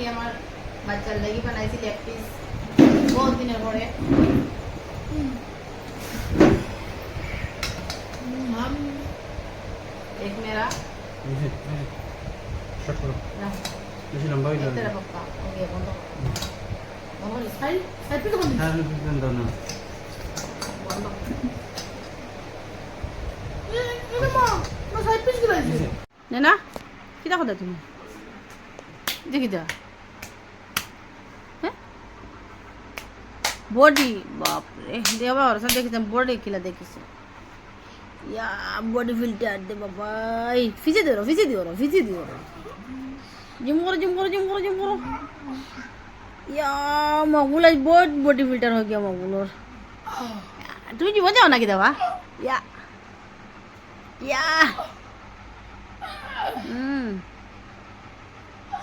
আজকে আমার বাচ্চার লাগি বানাইছি লেগ পিস বহুত দিনের পরে। एक मेरा বেশি লম্বা হয়ে যাবে तेरा पक्का हो गया बंद बंद साइड साइड पे तो बंद হ্যাঁ দাও না बंद ये मां ना साइड पे गिराई ने ना किदा কথা তুমি দেখি দা হ্যাঁ বডি বাপ রে দেবা আর সব দেখিতাম বডি কিলা দেখিছে या बॉडी फिल्टर दे बाबा फिजे दे जिम करो या मगुल आज बहुत बॉडी फिल्टर हो गया मगुलोर तुम जीवन जाओ ना कि दवा या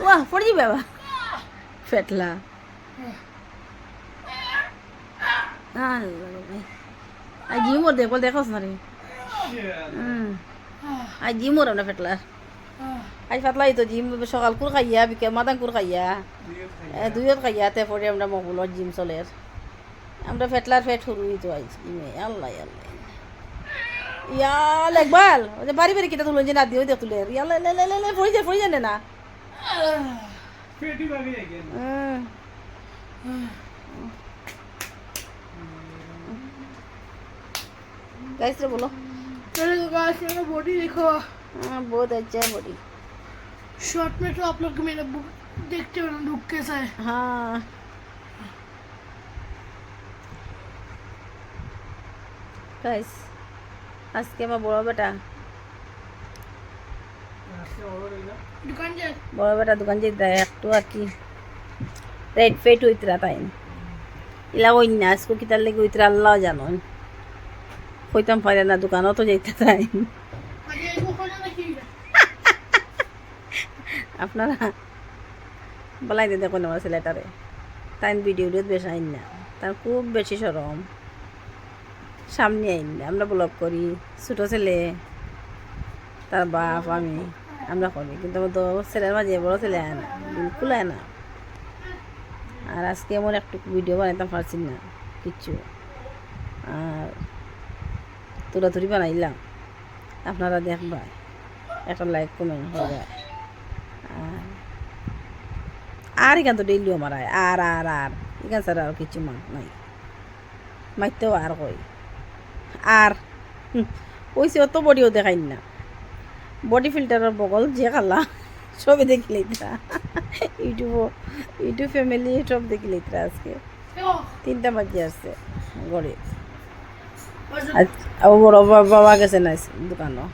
वाह पड़ जी बाबा फेटला आज जिम और देखो ना रे आज जिम और ना फेटला आज फातला तो जिम सकाल कुर खाइया बिके मादान कुर खाइया দুইত খাইয়া তে পরে আমরা মগুলোর জিম চলের আমরা ফেটলার ফেট শুরুই তো আইজ জিমে আল্লাহ আল্লাহ ইয়া লাগবাল ওই বাড়ি বাড়ি কিটা তুলন যে না দিও দেখ তুলে ইয়া লে লে লে পড়ি যায় না পেটি ভাগে গেল गाइस रे बोलो चलो गाइस मेरा बॉडी देखो बहुत अच्छा है बॉडी शॉर्ट में तो आप लोग मेरा देखते हो ना लुक कैसा है हाँ गाइस आज के मैं बड़ा बेटा दुकान जा बड़ा बेटा दुकान যেতে একটু আর কি রেড ফেট হইতরা তাই ইলা ওই না আজকে কি তার লাগি হইতরা আল্লাহ জানো কইতাম পারে না দোকানও তো যাইতে তাই আগে এগো কোন না কি আপনারা বলাই দিয়ে দেখুন আমার ছেলেটারে তাই ভিডিও বেশি আইন না তার খুব বেশি সরম সামনে আইন না আমরা ব্লগ করি ছোটো ছেলে তার বাপ আমি আমরা করি কিন্তু আমার তো ছেলের মাঝে বড় ছেলে আয় না বিলকুল আয় না আর আজকে এমন একটু ভিডিও বানাইতাম পারছি না কিচ্ছু আর তুলাতুলি বানাইলাম আপনারা দেখবা একটা লাইক কমেন্ট হয়ে যায় আর এখান তো ডেইলি আমার আর এখান ছাড়া আর কিছু নাই মাইতেও আর কই আর ওইসে অত বডিও দেখাই না বডি ফিল্টারের বগল যে খালা সবে দেখিলে ইউটিউব ফ্যামিলি সব দেখিলে আজকে 3টা বাজে আসছে গড়ে বড় বাবা গেছে না দোকানও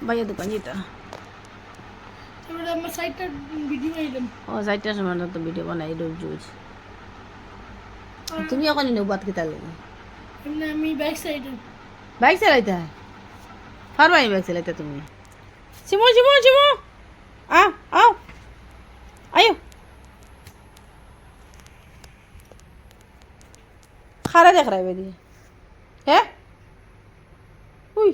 ভাইয়া দোকান যেটা আমরা আমার সাইটটা ভিডিও আইলাম ও সাইটটা সময় তো ভিডিও বানাই রোজ রোজ তুমি এখন নিও বাত কিতা লাগে এমনি আমি ব্যাক সাইডে বাইক চালাইতে পারবাই বাইক চালাইতে তুমি চিমো আও আয়ো খারা দেখ রাইবে দিয়ে হ্যাঁ উই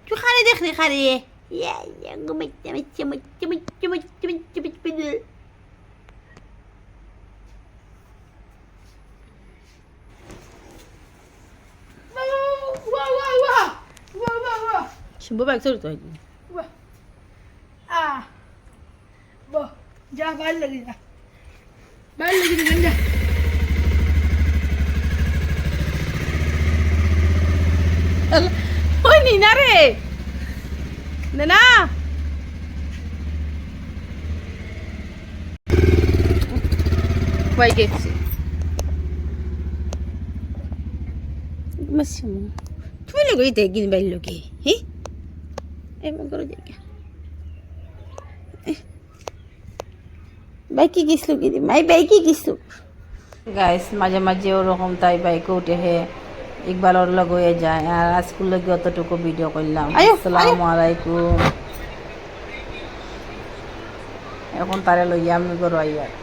তুই খারে দেখ রে খারে শিম্বু বাইক চড়িত হয়নি जा बाहर लगी जा जा ওই নিনা রে না বাইক এসছে মাসিমু তুমি লোক এই দেখিন বাইর লোকে হ্যাঁ এমন করে দেখে বাইকে গেছিল কি বাইকে গেছিল গাইস মাঝে মাঝে ওরকম তাই বাইকে উঠে হে ইকবালর লগ হয়ে যায় আর আজকুল লগে অতটুকু ভিডিও করলাম আসসালামু আলাইকুম এখন তারে লইয়া আমি গরু আইয়া